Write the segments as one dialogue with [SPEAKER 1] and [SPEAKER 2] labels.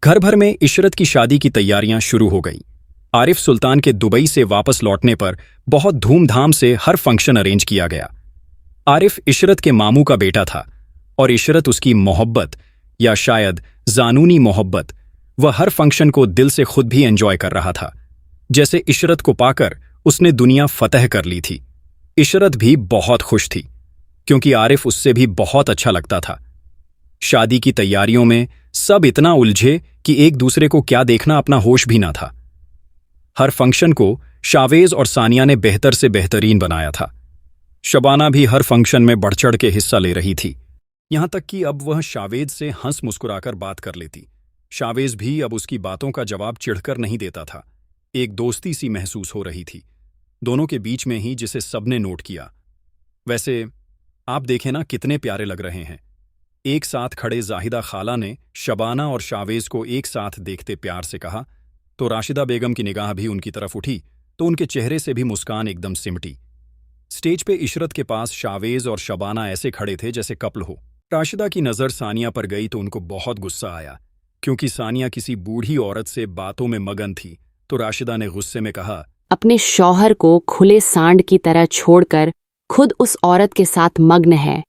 [SPEAKER 1] घर भर में इशरत की शादी की तैयारियां शुरू हो गईं। आरिफ सुल्तान के दुबई से वापस लौटने पर बहुत धूमधाम से हर फंक्शन अरेंज किया गया। आरिफ इशरत के मामू का बेटा था और इशरत उसकी मोहब्बत या शायद जानूनी मोहब्बत वह हर फंक्शन को दिल से खुद भी एंजॉय कर रहा था, जैसे इशरत को पाकर उसने दुनिया फतह कर ली थी। इशरत भी बहुत खुश थी क्योंकि आरिफ उससे भी बहुत अच्छा लगता था। शादी की तैयारियों में सब इतना उलझे कि एक दूसरे को क्या देखना अपना होश भी ना था। हर फंक्शन को शावेज और सानिया ने बेहतर से बेहतरीन बनाया था। शबाना भी हर फंक्शन में बढ़-चढ़ के हिस्सा ले रही थी, यहां तक कि अब वह शावेज से हंस मुस्कुराकर बात कर लेती। शावेज भी अब उसकी बातों का जवाब चिढ़कर नहीं देता था। एक दोस्ती सी महसूस हो रही थी दोनों के बीच में ही, जिसे सबने नोट किया। वैसे आप देखें ना, कितने प्यारे लग रहे हैं। एक साथ खड़े जाहिदा खाला ने शबाना और शावेज को एक साथ देखते प्यार से कहा तो राशिदा बेगम की निगाह भी उनकी तरफ उठी तो उनके चेहरे से भी मुस्कान एकदम सिमटी। स्टेज पे इशरत के पास शावेज और शबाना ऐसे खड़े थे जैसे कपल हो। राशिदा की नज़र सानिया पर गई तो उनको बहुत गुस्सा आया क्योंकि सानिया किसी बूढ़ी औरत से बातों में मगन थी। तो राशिदा ने गुस्से में कहा,
[SPEAKER 2] अपने शौहर को खुले सांड की तरह छोड़कर खुद उस औरत के साथ मग्न है,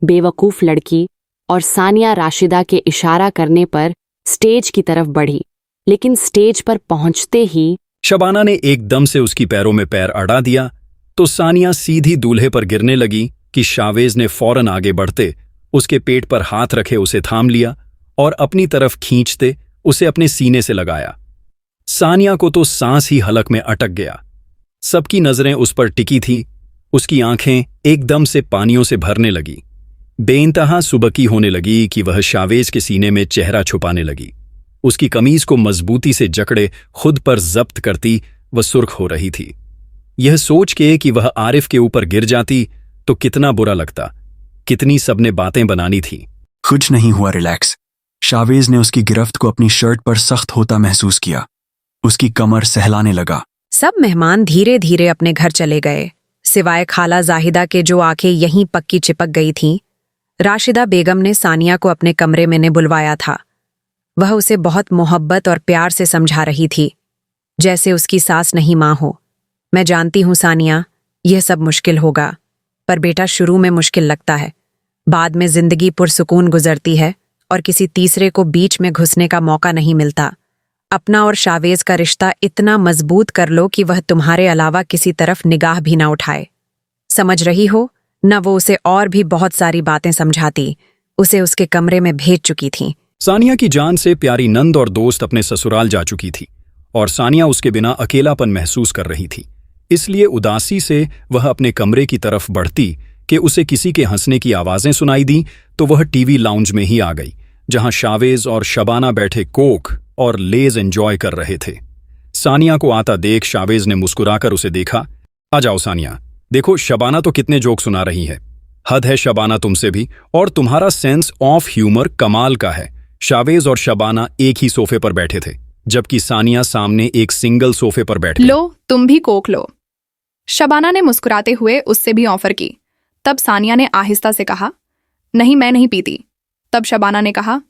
[SPEAKER 2] बेवकूफ लड़की। और सानिया राशिदा के इशारा करने पर स्टेज की तरफ बढ़ी, लेकिन स्टेज पर पहुंचते ही
[SPEAKER 1] शबाना ने एकदम से उसकी पैरों में पैर अड़ा दिया तो सानिया सीधी दूल्हे पर गिरने लगी कि शावेज ने फौरन आगे बढ़ते उसके पेट पर हाथ रखे उसे थाम लिया और अपनी तरफ खींचते उसे अपने सीने से लगाया। सानिया को तो सांस ही हलक में अटक गया। सबकी नजरें उस पर टिकी थी। उसकी आंखें एकदम से पानियों से भरने लगी। बेइंतहा सुबकी होने लगी कि वह शावेज के सीने में चेहरा छुपाने लगी। उसकी कमीज को मजबूती से जकड़े खुद पर जब्त करती वह सुर्ख हो रही थी। यह सोच के कि वह आरिफ के ऊपर गिर जाती तो कितना बुरा लगता, कितनी सबने बातें बनानी थी।
[SPEAKER 3] कुछ नहीं हुआ, रिलैक्स। शावेज ने उसकी गिरफ्त को अपनी शर्ट पर सख्त होता महसूस किया। उसकी कमर सहलाने लगा।
[SPEAKER 4] सब मेहमान धीरे धीरे अपने घर चले गए, सिवाय खाला जाहिदा के जो आंखें यहीं पक्की चिपक गई थीं। राशिदा बेगम ने सानिया को अपने कमरे में ने बुलवाया था। वह उसे बहुत मोहब्बत और प्यार से समझा रही थी, जैसे उसकी सास नहीं माँ हो। मैं जानती हूँ सानिया, यह सब मुश्किल होगा, पर बेटा शुरू में मुश्किल लगता है, बाद में जिंदगी पुरसुकून गुजरती है और किसी तीसरे को बीच में घुसने का मौका नहीं मिलता। अपना और शावेज का रिश्ता इतना मजबूत कर लो कि वह तुम्हारे अलावा किसी तरफ निगाह भी ना उठाए। समझ रही हो न? वो उसे और भी बहुत सारी बातें समझाती, उसे उसके कमरे में भेज चुकी थी।
[SPEAKER 1] सानिया की जान से प्यारी नंद और दोस्त अपने ससुराल जा चुकी थी और सानिया उसके बिना अकेलापन महसूस कर रही थी। इसलिए उदासी से वह अपने कमरे की तरफ बढ़ती कि उसे किसी के हंसने की आवाजें सुनाई दी तो वह टीवी लाउंज में ही आ गई, जहां शावेज और शबाना बैठे कोक और लेज एंजॉय कर रहे थे। सानिया को आता देख शावेज ने मुस्कुराकर उसे देखा। आ जाओ सानिया, देखो शबाना तो कितने जोक सुना रही है। हद है शबाना तुमसे भी, और तुम्हारा सेंस ऑफ ह्यूमर कमाल का है। शावेज और शबाना एक ही सोफे पर बैठे थे, जबकि सानिया सामने एक सिंगल सोफे पर बैठे।
[SPEAKER 5] लो, तुम भी कोक लो, शबाना ने मुस्कुराते हुए उससे भी ऑफर की। तब सानिया ने आहिस्ता से कहा, नहीं मैं नहीं पीती। तब शबाना ने कहा,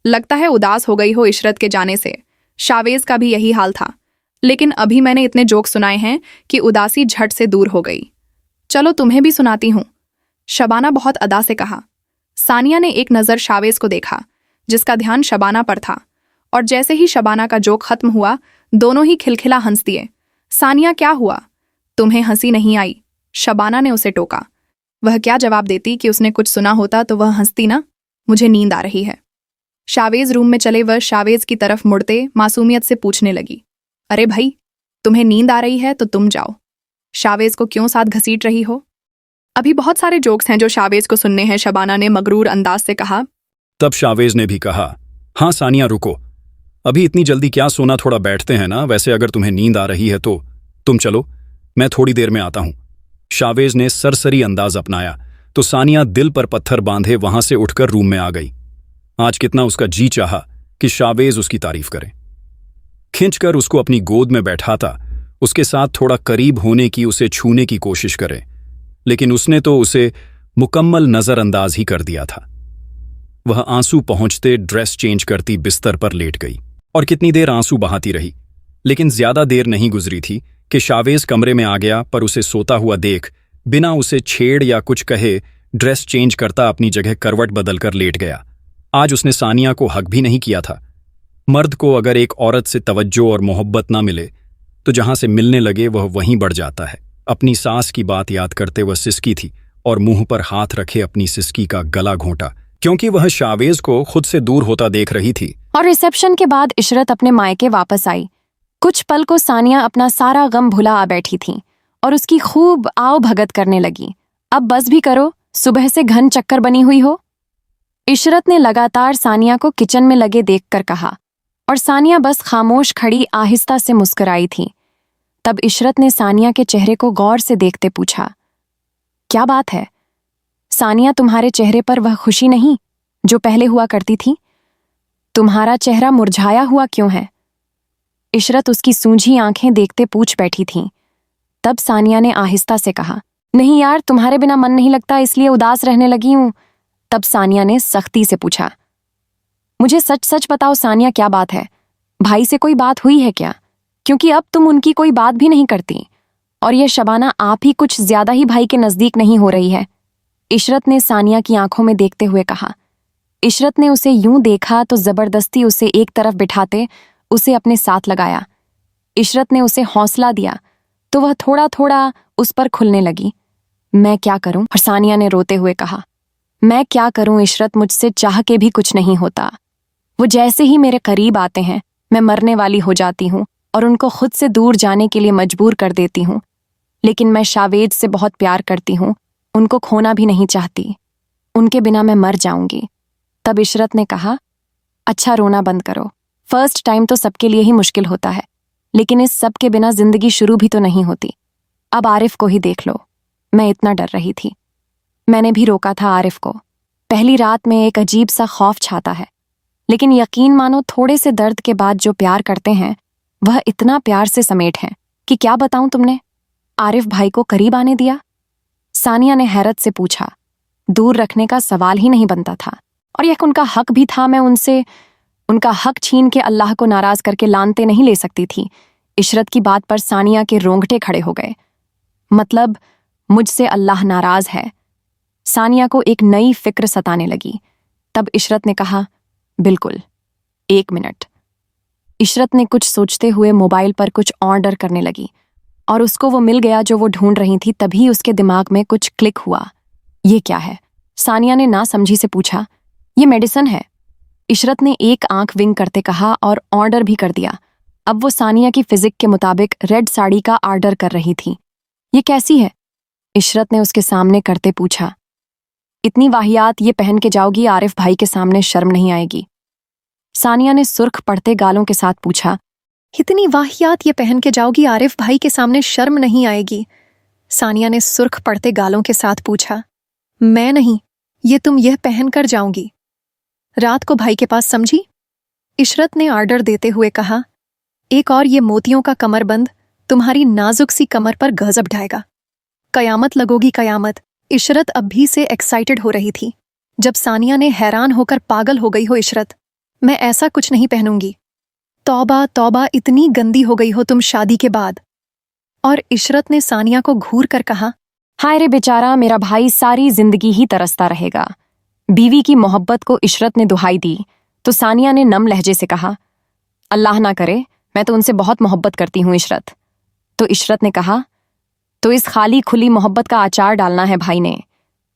[SPEAKER 5] लगता है उदास हो गई हो इशरत के जाने से। शावेज का भी यही हाल था, लेकिन अभी मैंने इतने जोक सुनाए हैं कि उदासी झट से दूर हो गई। चलो तुम्हें भी सुनाती हूं, शबाना बहुत अदा से कहा। सानिया ने एक नज़र शावेज को देखा, जिसका ध्यान शबाना पर था, और जैसे ही शबाना का जोक खत्म हुआ दोनों ही खिलखिला हंस दिए। सानिया, क्या हुआ? तुम्हें हंसी नहीं आई? शबाना ने उसे टोका। वह क्या जवाब देती कि उसने कुछ सुना होता तो वह हंसती ना। मुझे नींद आ रही है। शावेज रूम में चले वह शावेज की तरफ मुड़ते मासूमियत से पूछने लगी, अरे भाई, तुम्हें नींद आ रही है तो तुम जाओ, शावेज को क्यों साथ घसीट रही हो? अभी बहुत सारे जोक्स हैं जो शावेज को सुनने हैं, शबाना ने मगरूर अंदाज से कहा।
[SPEAKER 1] तब शावेज ने भी कहा, हाँ सानिया रुको, अभी इतनी जल्दी क्या सोना, थोड़ा बैठते हैं ना। वैसे अगर तुम्हें नींद आ रही है तो तुम चलो, मैं थोड़ी देर में आता हूं। शावेज ने सरसरी अंदाज अपनाया तो सानिया दिल पर पत्थर बांधे वहां से उठकर रूम में आ गई। आज कितना उसका जी चाहा कि शावेज उसकी तारीफ करे, खिंचकर उसको अपनी गोद में बैठाता, उसके साथ थोड़ा करीब होने की, उसे छूने की कोशिश करे, लेकिन उसने तो उसे मुकम्मल नजरअंदाज ही कर दिया था। वह आंसू पहुंचते ड्रेस चेंज करती बिस्तर पर लेट गई और कितनी देर आंसू बहाती रही। लेकिन ज्यादा देर नहीं गुजरी थी कि शावेज कमरे में आ गया, पर उसे सोता हुआ देख बिना उसे छेड़ या कुछ कहे ड्रेस चेंज करता अपनी जगह करवट बदलकर लेट गया। आज उसने सानिया को हक भी नहीं किया था। मर्द को अगर एक औरत से तवज्जो और मोहब्बत ना मिले तो जहां से मिलने लगे वह वहीं बढ़ जाता है। अपनी सास की बात याद करते वह सिसकी थी और मुंह पर हाथ रखे अपनी सिसकी का गला घोंटा, क्योंकि वह शावेज को खुद से दूर होता देख रही थी।
[SPEAKER 6] और रिसेप्शन के बाद इशरत अपने मायके वापस आई। कुछ पल को सानिया अपना सारा गम भुला आ बैठी थी और उसकी खूब आओ भगत करने लगी। अब बस भी करो, सुबह से घन चक्कर बनी हुई हो। इशरत ने लगातार सानिया को किचन में लगे देखकर कहा और सानिया बस खामोश खड़ी आहिस्ता से मुस्कुराई थी। तब इशरत ने सानिया के चेहरे को गौर से देखते पूछा, क्या बात है सानिया, तुम्हारे चेहरे पर वह खुशी नहीं जो पहले हुआ करती थी? तुम्हारा चेहरा मुरझाया हुआ क्यों है? इशरत उसकी सूंझी आंखें देखते पूछ बैठी थी। तब सानिया ने आहिस्ता से कहा, नहीं यार, तुम्हारे बिना मन नहीं लगता इसलिए उदास रहने लगी हूं। तब सानिया ने सख्ती से पूछा, मुझे सच सच बताओ सानिया, क्या बात है? भाई से कोई बात हुई है क्या? क्योंकि अब तुम उनकी कोई बात भी नहीं करती और यह शबाना आप ही कुछ ज्यादा ही भाई के नजदीक नहीं हो रही है। इशरत ने सानिया की आंखों में देखते हुए कहा। इशरत ने उसे यूं देखा तो जबरदस्ती उसे एक तरफ बिठाते उसे अपने साथ लगाया। इशरत ने उसे हौसला दिया तो वह थोड़ा थोड़ा उस पर खुलने लगी। मैं क्या करूं? और सानिया ने रोते हुए कहा, मैं क्या करूं इशरत, मुझसे चाह के भी कुछ नहीं होता। वो जैसे ही मेरे करीब आते हैं मैं मरने वाली हो जाती हूं और उनको खुद से दूर जाने के लिए मजबूर कर देती हूं। लेकिन मैं शावेज से बहुत प्यार करती हूं, उनको खोना भी नहीं चाहती। उनके बिना मैं मर जाऊंगी। तब इशरत ने कहा, अच्छा रोना बंद करो। फर्स्ट टाइम तो सबके लिए ही मुश्किल होता है, लेकिन इस सब के बिना जिंदगी शुरू भी तो नहीं होती। अब आरिफ को ही देख लो। मैं इतना डर रही थी। मैंने भी रोका था आरिफ को। पहली रात में एक अजीब सा खौफ छाता है, लेकिन यकीन मानो थोड़े से दर्द के बाद जो प्यार करते हैं वह इतना प्यार से समेट हैं कि क्या बताऊं तुमने। आरिफ भाई को करीब आने दिया? सानिया ने हैरत से पूछा। दूर रखने का सवाल ही नहीं बनता था और यह उनका हक भी था। मैं उनसे उनका हक छीन के अल्लाह को नाराज करके लानते नहीं ले सकती थी। इशरत की बात पर सानिया के रोंगटे खड़े हो गए। मतलब मुझसे अल्लाह नाराज है? सानिया को एक नई फिक्र सताने लगी। तब इशरत ने कहा, बिल्कुल, 1 मिनट। इशरत ने कुछ सोचते हुए मोबाइल पर कुछ ऑर्डर करने लगी और उसको वो मिल गया जो वो ढूंढ रही थी। तभी उसके दिमाग में कुछ क्लिक हुआ। ये क्या है? सानिया ने ना समझी से पूछा। ये मेडिसिन है। इशरत ने एक आंख विंग करते कहा और ऑर्डर भी कर दिया। अब वो सानिया की फिजिक के मुताबिक रेड साड़ी का ऑर्डर कर रही थी। ये कैसी है? इशरत ने उसके सामने करते पूछा। इतनी वाहियात ये पहन के जाओगी, आरिफ भाई के सामने शर्म नहीं आएगी? सानिया ने सुर्ख पड़ते गालों के साथ पूछा। इतनी वाहियात ये पहन के जाओगी, आरिफ भाई के सामने शर्म नहीं आएगी? सानिया ने सुर्ख पड़ते गालों के साथ पूछा। मैं नहीं, ये तुम यह पहन कर जाऊंगी रात को भाई के पास, समझी? इशरत ने ऑर्डर देते हुए कहा। एक और ये मोतियों का कमरबंद तुम्हारी नाजुक सी कमर पर गजब ढाएगा। कयामत लगोगी कयामत। इशरत अब भी से एक्साइटेड हो रही थी जब सानिया ने हैरान होकर पागल हो गई हो इशरत, मैं ऐसा कुछ नहीं पहनूंगी। तौबा तौबा, इतनी गंदी हो गई हो तुम शादी के बाद। और इशरत ने सानिया को घूर कर कहा, हाय रे बेचारा, मेरा भाई सारी जिंदगी ही तरसता रहेगा। बीवी की मोहब्बत को इशरत ने दुहाई दी तो सानिया ने नम लहजे से कहा, अल्लाह ना करे, मैं तो उनसे बहुत मोहब्बत करती हूँ इशरत। तो इशरत ने कहा, तो इस खाली खुली मोहब्बत का अचार डालना है भाई ने।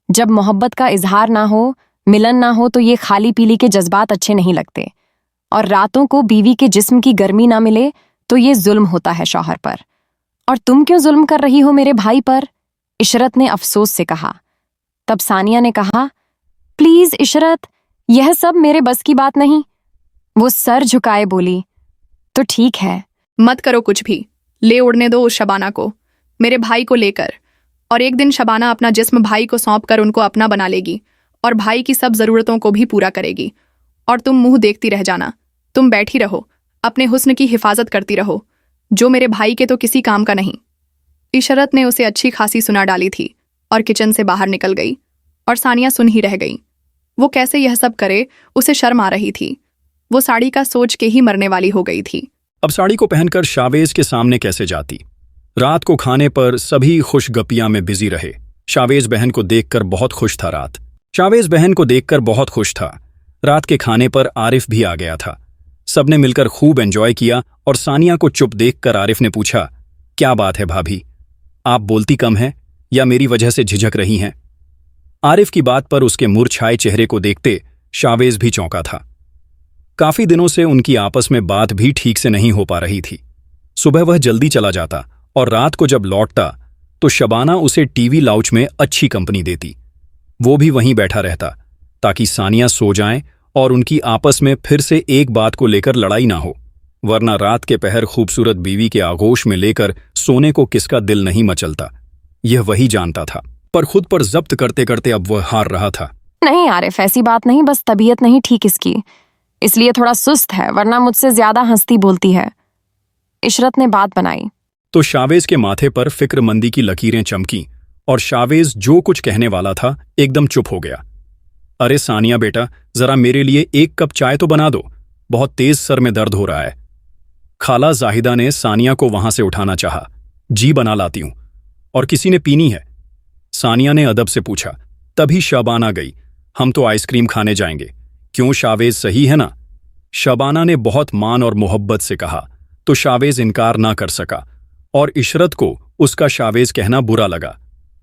[SPEAKER 6] जब मोहब्बत का इजहार ना हो, मिलन ना हो, तो ये खाली पीली के जज्बात अच्छे नहीं लगते। और रातों को बीवी के जिस्म की गर्मी ना मिले तो ये जुल्म होता है शौहर पर। और तुम क्यों जुल्म कर रही हो मेरे भाई पर? इशरत ने अफसोस से कहा। तब सानिया ने कहा, प्लीज इशरत, यह सब मेरे बस की बात नहीं। वो सर झुकाए बोली, तो ठीक है।
[SPEAKER 5] मत करो कुछ भी, ले उड़ने दो उस शबाना को, मेरे भाई को लेकर। और एक दिन शबाना अपना जिस्म भाई को सौंप कर उनको अपना बना लेगी और भाई की सब जरूरतों को भी पूरा करेगी। और तुम मुंह देखती रह जाना। तुम बैठी रहो, अपने हुस्न की हिफाजत करती रहो, जो मेरे भाई के तो किसी काम का नहीं। इशरत ने उसे अच्छी खासी सुना डाली थी और किचन से बाहर निकल गई और सानिया सुन ही रह गई। वो कैसे यह सब करे, उसे शर्म आ रही थी। वो साड़ी का सोच के ही मरने वाली हो गई थी।
[SPEAKER 1] अब साड़ी को पहनकर शावेज के सामने कैसे जाती। रात को खाने पर सभी खुशगपियां में बिजी रहे। शावेज बहन को देखकर बहुत खुश था। रात के खाने पर आरिफ भी आ गया था। सबने मिलकर खूब एंजॉय किया और सानिया को चुप देखकर आरिफ ने पूछा, क्या बात है भाभी, आप बोलती कम हैं या मेरी वजह से झिझक रही हैं? आरिफ की बात पर उसके मुरझाए चेहरे को देखते शावेज भी चौंका था। काफी दिनों से उनकी आपस में बात भी ठीक से नहीं हो पा रही थी। सुबह वह जल्दी चला जाता और रात को जब लौटता तो शबाना उसे टीवी लाउंज में अच्छी कंपनी देती। वो भी वहीं बैठा रहता ताकि सानिया सो जाएं और उनकी आपस में फिर से एक बात को लेकर लड़ाई ना हो, वरना रात के पहर खूबसूरत बीवी के आगोश में लेकर सोने को किसका दिल नहीं मचलता, यह वही जानता था। पर खुद पर जब्त करते करते अब वह हार रहा था।
[SPEAKER 6] नहीं आरिफ, ऐसी बात नहीं, बस तबीयत नहीं ठीक इसकी, इसलिए थोड़ा सुस्त है, वरना मुझसे ज्यादा हंसती बोलती है। इशरत ने बात बनाई
[SPEAKER 1] तो शावेज के माथे पर फिक्रमंदी की लकीरें चमकी और शावेज जो कुछ कहने वाला था एकदम चुप हो गया। अरे सानिया बेटा, जरा मेरे लिए एक कप चाय तो बना दो, बहुत तेज सर में दर्द हो रहा है। खाला जाहिदा ने सानिया को वहां से उठाना चाहा। जी बना लाती हूं। और किसी ने पीनी है? सानिया ने अदब से पूछा। तभी शबाना गई। हम तो आइसक्रीम खाने जाएंगे, क्यों शावेज सही है ना? शबाना ने बहुत मान और मोहब्बत से कहा तो शावेज इनकार ना कर सका और इशरत को उसका शावेज कहना बुरा लगा।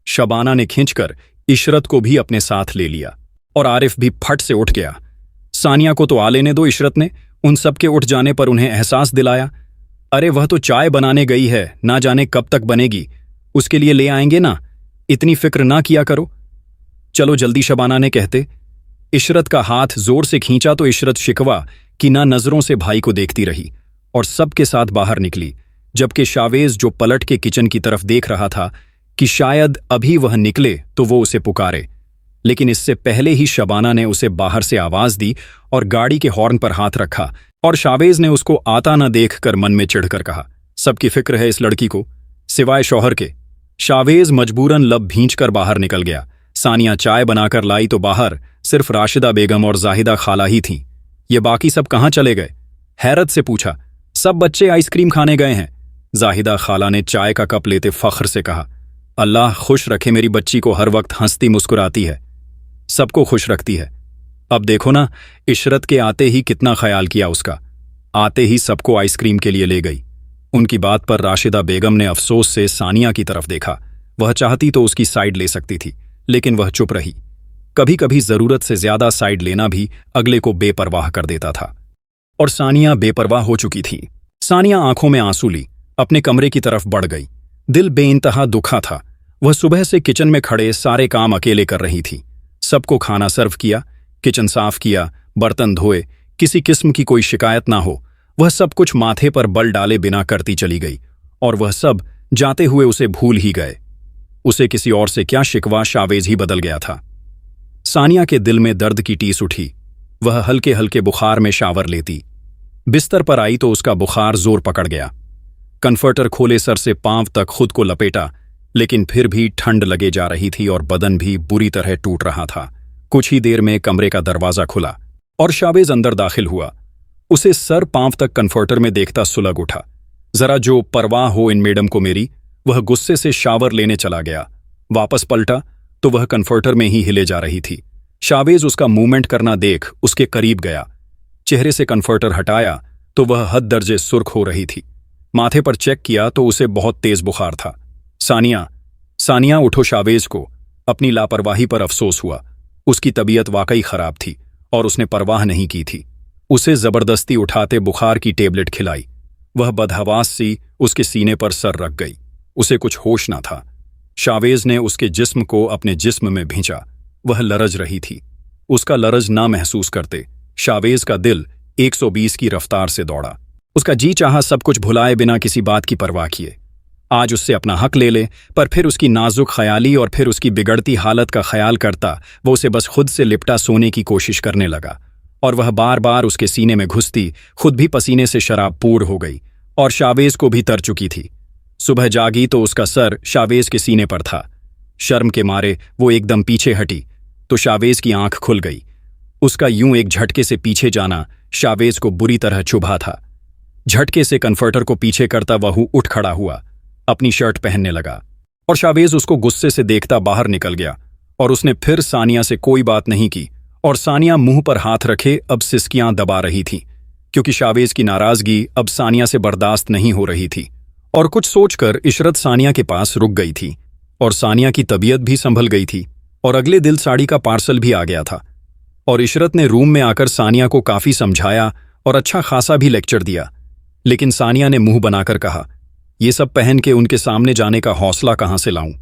[SPEAKER 1] शबाना ने खींचकर इशरत को भी अपने साथ ले लिया और आरिफ भी फट से उठ गया। सानिया को तो आ लेने दो, इशरत ने उन सब के उठ जाने पर उन्हें एहसास दिलाया। अरे वह तो चाय बनाने गई है, ना जाने कब तक बनेगी, उसके लिए ले आएंगे ना, इतनी फिक्र ना किया करो। चलो जल्दी, शबाना ने कहते इशरत का हाथ जोर से खींचा तो इशरत शिकवा कि ना नजरों से भाई को देखती रही और सबके साथ बाहर निकली, जबकि शावेज जो पलट के किचन की तरफ देख रहा था कि शायद अभी वह निकले तो वो उसे पुकारे, लेकिन इससे पहले ही शबाना ने उसे बाहर से आवाज दी और गाड़ी के हॉर्न पर हाथ रखा और शावेज ने उसको आता न देखकर मन में चिढ़कर कहा, सबकी फिक्र है इस लड़की को, सिवाय शौहर के। शावेज मजबूरन लब भींचकर बाहर निकल गया। सानिया चाय बनाकर लाई तो बाहर सिर्फ राशिदा बेगम और जाहिदा खाला ही थीं। ये बाकी सब कहाँ चले गए? हैरत से पूछा। सब बच्चे आइसक्रीम खाने गए हैं, जाहिदा खाला ने चाय का कप लेते फख्र से कहा। अल्लाह खुश रखे मेरी बच्ची को, हर वक्त हंसती मुस्कुराती है, सबको खुश रखती है। अब देखो ना, इशरत के आते ही कितना ख्याल किया उसका, आते ही सबको आइसक्रीम के लिए ले गई। उनकी बात पर राशिदा बेगम ने अफसोस से सानिया की तरफ देखा। वह चाहती तो उसकी साइड ले सकती थी, लेकिन वह चुप रही। कभी कभी जरूरत से ज्यादा साइड लेना भी अगले को बेपरवाह कर देता था, और सानिया बेपरवाह हो चुकी थी। सानिया आंखों में आंसू ली अपने कमरे की तरफ बढ़ गई। दिल बेइंतहा दुखा था। वह सुबह से किचन में खड़े सारे काम अकेले कर रही थी। सबको खाना सर्व किया, किचन साफ किया, बर्तन धोए, किसी किस्म की कोई शिकायत ना हो, वह सब कुछ माथे पर बल डाले बिना करती चली गई। और वह सब जाते हुए उसे भूल ही गए। उसे किसी और से क्या शिकवा, शावेज ही बदल गया था। सानिया के दिल में दर्द की टीस उठी। वह हल्के हल्के बुखार में शावर लेती। बिस्तर पर आई तो उसका बुखार जोर पकड़ गया। कन्फर्टर खोले सर से पांव तक खुद को लपेटा, लेकिन फिर भी ठंड लगे जा रही थी और बदन भी बुरी तरह टूट रहा था। कुछ ही देर में कमरे का दरवाजा खुला और शावेज अंदर दाखिल हुआ। उसे सर पांव तक कन्फर्टर में देखता सुलग उठा। जरा जो परवाह हो इन मैडम को मेरी। वह गुस्से से शावर लेने चला गया। वापस पलटा तो वह कन्फर्टर में ही हिले जा रही थी। शावेज उसका मूवमेंट करना देख उसके करीब गया। चेहरे से कन्फर्टर हटाया तो वह हद दर्जे सुर्ख हो रही थी। माथे पर चेक किया तो उसे बहुत तेज बुखार था। सानिया उठो। शावेज को अपनी लापरवाही पर अफसोस हुआ। उसकी तबीयत वाकई खराब थी और उसने परवाह नहीं की थी। उसे जबरदस्ती उठाते बुखार की टेबलेट खिलाई। वह बदहवास सी उसके सीने पर सर रख गई। उसे कुछ होश ना था। शावेज ने उसके जिस्म को अपने जिस्म में भींचा। वह लरज रही थी। उसका लरज ना महसूस करते शावेज का दिल 120 की रफ्तार से दौड़ा। उसका जी चाहा सब कुछ भुलाए बिना किसी बात की परवाह किए। आज उससे अपना हक ले ले, पर फिर उसकी नाजुक ख्याली और फिर उसकी बिगड़ती हालत का ख्याल करता वो उसे बस खुद से लिपटा सोने की कोशिश करने लगा। और वह बार बार उसके सीने में घुसती, खुद भी पसीने से शराबपूर हो गई और शावेज को भी तर चुकी थी। सुबह जागी तो उसका सर शावेज के सीने पर था। शर्म के मारे वो एकदम पीछे हटी तो शावेज की आंख खुल गई। उसका यूं एक झटके से पीछे जाना शावेज को बुरी तरह चुभा था। झटके से कन्फर्टर को पीछे करता वह उठ खड़ा हुआ, अपनी शर्ट पहनने लगा और शावेज उसको गुस्से से देखता बाहर निकल गया। और उसने फिर सानिया से कोई बात नहीं की और सानिया मुंह पर हाथ रखे अब सिसकियां दबा रही थी, क्योंकि शावेज की नाराजगी अब सानिया से बर्दाश्त नहीं हो रही थी। और कुछ सोचकर इशरत सानिया के पास रुक गई थी और सानिया की तबीयत भी संभल गई थी और अगले दिन साड़ी का पार्सल भी आ गया था। और इशरत ने रूम में आकर सानिया को काफी समझाया और अच्छा खासा भी लेक्चर दिया, लेकिन सानिया ने मुंह बनाकर कहा, ये सब पहन के उनके सामने जाने का हौसला कहां से लाऊं।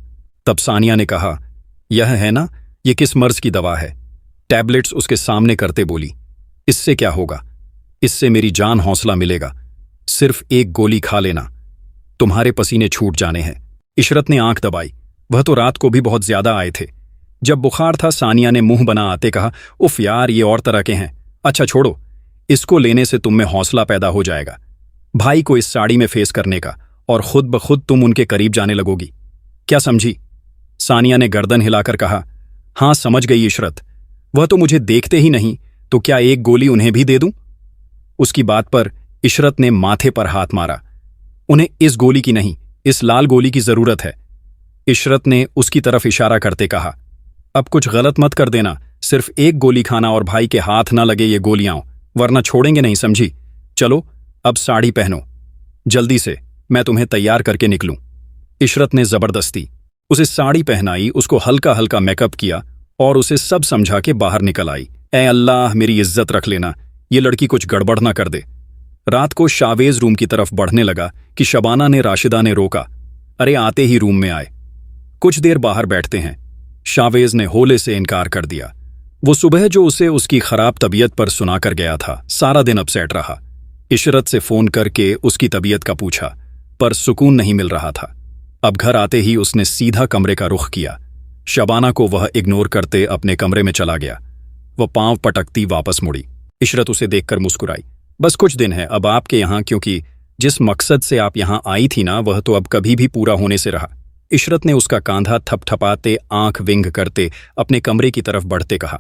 [SPEAKER 1] तब सानिया ने कहा, यह है ना, ये किस मर्ज की दवा है। टैबलेट्स उसके सामने करते बोली, इससे क्या होगा, इससे मेरी जान हौसला मिलेगा, सिर्फ एक गोली खा लेना, तुम्हारे पसीने छूट जाने हैं। इशरत ने आंख दबाई, वह तो रात को भी बहुत ज्यादा आए थे। जब बुखार था सानिया ने मुंह बना आते कहा, उफ यार ये और तरह के हैं, अच्छा छोड़ो, इसको लेने से तुम में हौसला पैदा हो जाएगा भाई को इस साड़ी में फेस करने का, और खुद ब खुद तुम उनके करीब जाने लगोगी, क्या समझी। सानिया ने गर्दन हिलाकर कहा, हां समझ गई इशरत, वह तो मुझे देखते ही नहीं, तो क्या एक गोली उन्हें भी दे दूं। उसकी बात पर इशरत ने माथे पर हाथ मारा, उन्हें इस गोली की नहीं, इस लाल गोली की जरूरत है। इशरत ने उसकी तरफ इशारा करते कहा, अब कुछ गलत मत कर देना, सिर्फ एक गोली खाना और भाई के हाथ ना लगे ये गोलियां, वरना छोड़ेंगे नहीं, समझी। चलो अब साड़ी पहनो जल्दी से, मैं तुम्हें तैयार करके निकलूं। इशरत ने जबरदस्ती उसे साड़ी पहनाई, उसको हल्का हल्का मेकअप किया और उसे सब समझा के बाहर निकल आई। ऐ अल्लाह मेरी इज्जत रख लेना, ये लड़की कुछ गड़बड़ ना कर दे। रात को शावेज रूम की तरफ बढ़ने लगा कि शबाना ने राशिदा ने रोका, अरे आते ही रूम में आए, कुछ देर बाहर बैठते हैं। शावेज ने होले से इनकार कर दिया। वो सुबह जो उसे उसकी खराब तबीयत पर सुनाकर गया था, सारा दिन अपसेट रहा। इशरत से फोन करके उसकी तबीयत का पूछा, पर सुकून नहीं मिल रहा था। अब घर आते ही उसने सीधा कमरे का रुख किया। शबाना को वह इग्नोर करते अपने कमरे में चला गया। वह पांव पटकती वापस मुड़ी। इशरत उसे देखकर मुस्कुराई, बस कुछ दिन है अब आपके यहाँ, क्योंकि जिस मकसद से आप यहाँ आई थी ना, वह तो अब कभी भी पूरा होने से रहा। इशरत ने उसका कांधा थपथपाते आंख विंग करते अपने कमरे की तरफ बढ़ते कहा।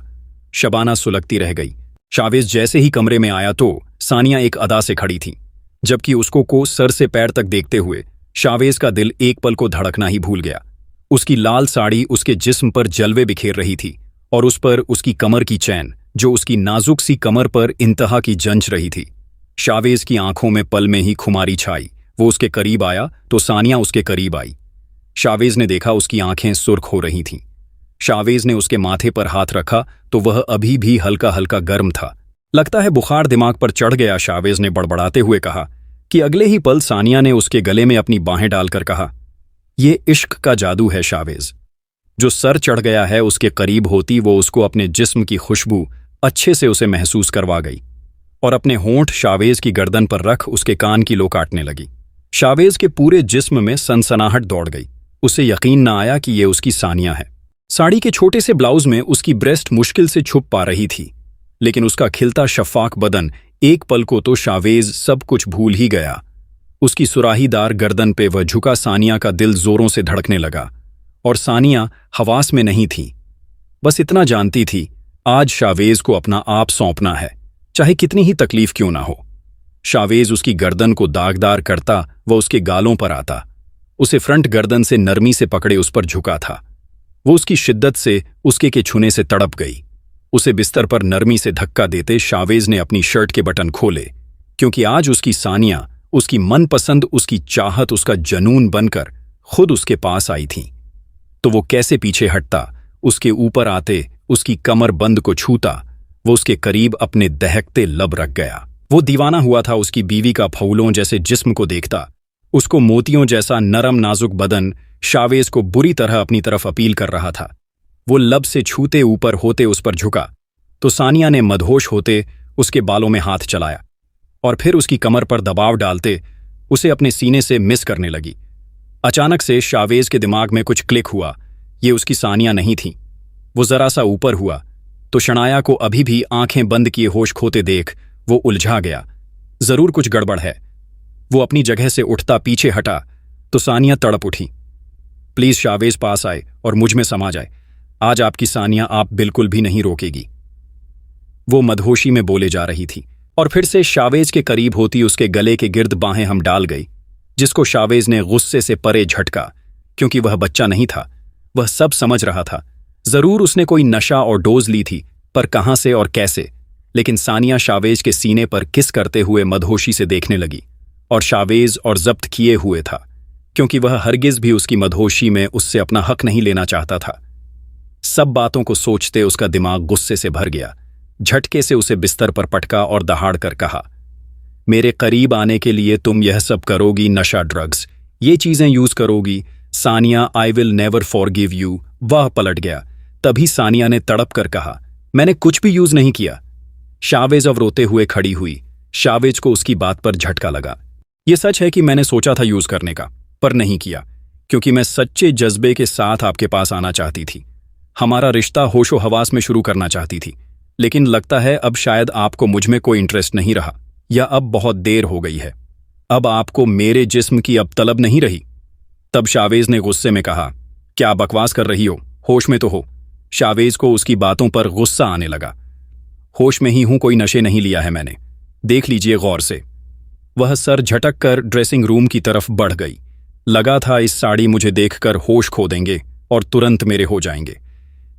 [SPEAKER 1] शबाना सुलगती रह गई। शावेज जैसे ही कमरे में आया तो सानिया एक अदा से खड़ी थी, जबकि उसको को सर से पैर तक देखते हुए शावेज का दिल एक पल को धड़कना ही भूल गया। उसकी लाल साड़ी उसके जिस्म पर जलवे बिखेर रही थी और उस पर उसकी कमर की चैन, जो उसकी नाजुक सी कमर पर इंतहा की जंच रही थी। शावेज की आंखों में पल में ही खुमारी छाई। वो उसके करीब आया तो सानिया उसके करीब आई। शावेज ने देखा उसकी आंखें सुर्ख हो रही थीं। शावेज ने उसके माथे पर हाथ रखा तो वह अभी भी हल्का हल्का गर्म था। लगता है बुखार दिमाग पर चढ़ गया, शावेज ने बड़बड़ाते हुए कहा कि अगले ही पल सानिया ने उसके गले में अपनी बाहें डालकर कहा, ये इश्क का जादू है शावेज। जो सर चढ़ गया है उसके करीब होती वो उसको अपने जिस्म की खुशबू अच्छे से उसे महसूस करवा गई और अपने होंठ शावेज की गर्दन पर रख उसके कान की लो काटने लगी। शावेज के पूरे जिस्म में सनसनाहट दौड़ गई। उसे यकीन न आया कि ये उसकी सानिया है। साड़ी के छोटे से ब्लाउज में उसकी ब्रेस्ट मुश्किल से छुप पा रही थी, लेकिन उसका खिलता शफाक बदन एक पल को तो शावेज सब कुछ भूल ही गया। उसकी सुराहीदार गर्दन पे वह झुका सानिया का दिल जोरों से धड़कने लगा और सानिया हवास में नहीं थी। बस इतना जानती थी, आज शावेज को अपना आप सौंपना है, चाहे कितनी ही तकलीफ क्यों ना हो। शावेज उसकी गर्दन को दागदार करता वह उसके गालों पर आता, उसे फ्रंट गर्दन से नरमी से पकड़े उस पर झुका था। वो उसकी शिद्दत से उसके के छूने से तड़प गई। उसे बिस्तर पर नरमी से धक्का देते शावेज ने अपनी शर्ट के बटन खोले, क्योंकि आज उसकी सानिया, उसकी मनपसंद, उसकी चाहत, उसका जनून बनकर खुद उसके पास आई थी। तो वो कैसे पीछे हटता, उसके ऊपर आते उसकी कमर बंद को छूता, वो उसके करीब अपने दहकते लब रख गया। वो दीवाना हुआ था उसकी बीवी का फूलों जैसे जिस्म को देखता। उसको मोतियों जैसा नरम नाजुक बदन शावेज को बुरी तरह अपनी तरफ अपील कर रहा था। वो लब से छूते ऊपर होते उस पर झुका तो सानिया ने मदहोश होते उसके बालों में हाथ चलाया और फिर उसकी कमर पर दबाव डालते उसे अपने सीने से मिस करने लगी। अचानक से शावेज के दिमाग में कुछ क्लिक हुआ, ये उसकी सानिया नहीं थी। वो जरा सा ऊपर हुआ तो शनाया को अभी भी आंखें बंद किए होश खोते देख वो उलझा गया। जरूर कुछ गड़बड़ है। वो अपनी जगह से उठता पीछे हटा तो सानिया तड़प उठी। प्लीज शावेज पास आए और मुझ में समा जाए। आज आपकी सानिया आप बिल्कुल भी नहीं रोकेगी। वो मदहोशी में बोले जा रही थी और फिर से शावेज के करीब होती उसके गले के गिर्द बाहें हम डाल गई, जिसको शावेज ने गुस्से से परे झटका, क्योंकि वह बच्चा नहीं था। वह सब समझ रहा था। जरूर उसने कोई नशा और डोज ली थी, पर कहां से और कैसे। लेकिन सानिया शावेज के सीने पर किस करते हुए मदहोशी से देखने लगी, और शावेज और जब्त किए हुए था, क्योंकि वह हरगिज भी उसकी मदहोशी में उससे अपना हक नहीं लेना चाहता था। सब बातों को सोचते उसका दिमाग गुस्से से भर गया। झटके से उसे बिस्तर पर पटका और दहाड़ कर कहा, मेरे करीब आने के लिए तुम यह सब करोगी, नशा, ड्रग्स, ये चीजें यूज करोगी। Sania, I will never forgive you. वह पलट गया। तभी सानिया ने तड़प कर कहा, मैंने कुछ भी यूज नहीं किया। शावेज अब रोते हुए खड़ी हुई। शावेज को उसकी बात पर झटका लगा। यह सच है कि मैंने सोचा था यूज करने का, पर नहीं किया, क्योंकि मैं सच्चे जज्बे के साथ आपके पास आना चाहती थी। हमारा रिश्ता होशो हवास में शुरू करना चाहती थी। लेकिन लगता है अब शायद आपको मुझ में कोई इंटरेस्ट नहीं रहा, या अब बहुत देर हो गई है। अब आपको मेरे जिस्म की अब तलब नहीं रही। तब शावेज ने गुस्से में कहा, क्या बकवास कर रही हो, होश में तो हो। शावेज को उसकी बातों पर गुस्सा आने लगा। होश में ही हूं, कोई नशे नहीं लिया है मैंने, देख लीजिए गौर से। वह सर झटक कर ड्रेसिंग रूम की तरफ बढ़ गई। लगा था इस साड़ी मुझे देखकर होश खो देंगे और तुरंत मेरे हो जाएंगे,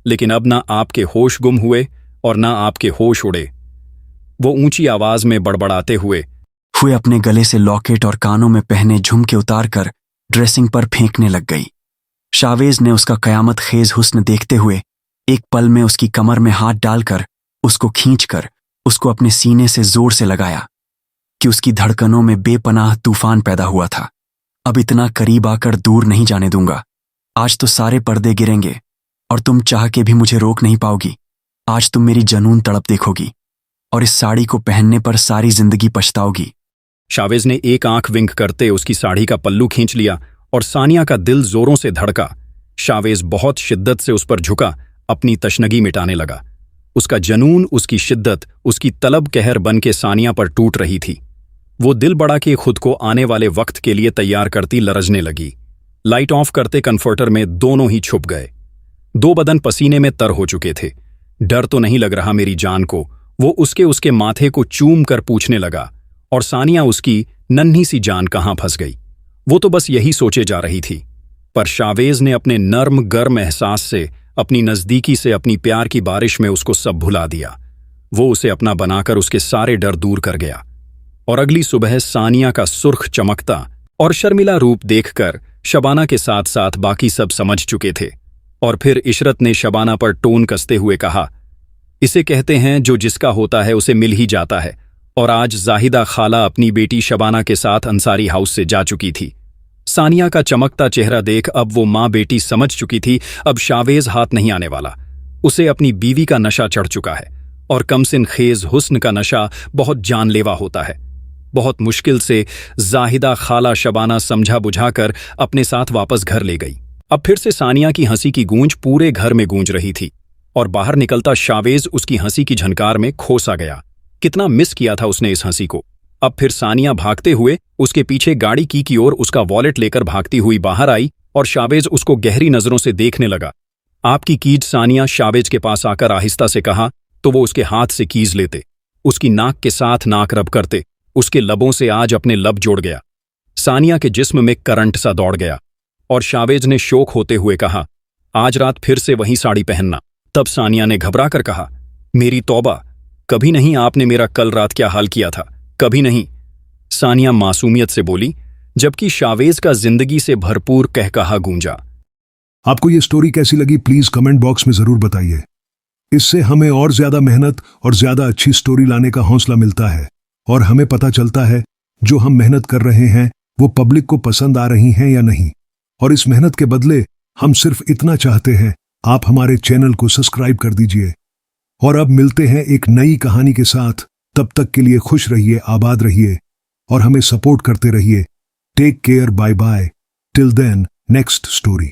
[SPEAKER 1] लेकिन अब ना आपके होश गुम हुए और ना आपके होश उड़े। वो ऊंची आवाज में बड़बड़ाते हुए
[SPEAKER 3] अपने गले से लॉकेट और कानों में पहने झुमके उतारकर ड्रेसिंग पर फेंकने लग गई। शावेज ने उसका कयामत खेज हुस्न देखते हुए एक पल में उसकी कमर में हाथ डालकर उसको खींचकर उसको अपने सीने से जोर से लगाया कि उसकी धड़कनों में बेपनाह तूफान पैदा हुआ था। अब इतना करीब आकर दूर नहीं जाने दूंगा। आज तो सारे पर्दे गिरेंगे और तुम चाह के भी मुझे रोक नहीं पाओगी। आज तुम मेरी जनून तड़प देखोगी और इस साड़ी को पहनने पर सारी जिंदगी पछताओगी।
[SPEAKER 1] शावेज ने एक आंख विंक करते उसकी साड़ी का पल्लू खींच लिया और सानिया का दिल जोरों से धड़का। शावेज बहुत शिद्दत से उस पर झुका, अपनी तशनगी मिटाने लगा। उसका जनून, उसकी शिद्दत, उसकी तलब कहर बन के सानिया पर टूट रही थी। वो दिल बढ़ा के खुद को आने वाले वक्त के लिए तैयार करती लरजने लगी। लाइट ऑफ करते कन्फर्टर में दोनों ही छुप गए। दो बदन पसीने में तर हो चुके थे। डर तो नहीं लग रहा मेरी जान को, वो उसके माथे को चूम कर पूछने लगा। और सानिया उसकी नन्ही सी जान कहाँ फंस गई, वो तो बस यही सोचे जा रही थी। पर शावेज ने अपने नर्म गर्म एहसास से, अपनी नजदीकी से, अपनी प्यार की बारिश में उसको सब भुला दिया। वो उसे अपना बनाकर उसके सारे डर दूर कर गया। और अगली सुबह सानिया का सुर्ख चमकता और शर्मिला रूप देखकर शबाना के साथ साथ बाकी सब समझ चुके थे। और फिर इशरत ने शबाना पर टोन कसते हुए कहा, इसे कहते हैं जो जिसका होता है उसे मिल ही जाता है। और आज जाहिदा खाला अपनी बेटी शबाना के साथ अंसारी हाउस से जा चुकी थी। सानिया का चमकता चेहरा देख अब वो माँ बेटी समझ चुकी थी, अब शावेज हाथ नहीं आने वाला। उसे अपनी बीवी का नशा चढ़ चुका है, और कमसिन खेज हुस्न का नशा बहुत जानलेवा होता है। बहुत मुश्किल से जाहिदा खाला शबाना समझा बुझाकर अपने साथ वापस घर ले गई। अब फिर से सानिया की हंसी की गूंज पूरे घर में गूंज रही थी, और बाहर निकलता शावेज उसकी हंसी की झनकार में खोसा गया। कितना मिस किया था उसने इस हंसी को। अब फिर सानिया भागते हुए उसके पीछे गाड़ी की ओर उसका वॉलेट लेकर भागती हुई बाहर आई, और शावेज उसको गहरी नजरों से देखने लगा। आपकी कीज, सानिया शावेज के पास आकर आहिस्ता से कहा तो वो उसके हाथ से कीज लेते, उसकी नाक के साथ नाक रब करते, उसके लबों से आज अपने लब जोड़ गया। सानिया के जिस्म में करंट सा दौड़ गया, और शावेज ने शोक होते हुए कहा, आज रात फिर से वही साड़ी पहनना। तब सानिया ने घबरा कर कहा, मेरी तौबा, कभी नहीं आपने मेरा कल रात क्या हाल किया था, कभी नहीं। सानिया मासूमियत से बोली, जबकि शावेज का जिंदगी से भरपूर कहकहा गूंजा।
[SPEAKER 7] आपको ये स्टोरी कैसी लगी प्लीज कमेंट बॉक्स में जरूर बताइए। इससे हमें और ज्यादा मेहनत और ज्यादा अच्छी स्टोरी लाने का हौसला मिलता है, और हमें पता चलता है जो हम मेहनत कर रहे हैं वो पब्लिक को पसंद आ रही हैं या नहीं। और इस मेहनत के बदले हम सिर्फ इतना चाहते हैं, आप हमारे चैनल को सब्सक्राइब कर दीजिए। और अब मिलते हैं एक नई कहानी के साथ। तब तक के लिए खुश रहिए, आबाद रहिए और हमें सपोर्ट करते रहिए। Take care, bye bye. Till then, next story.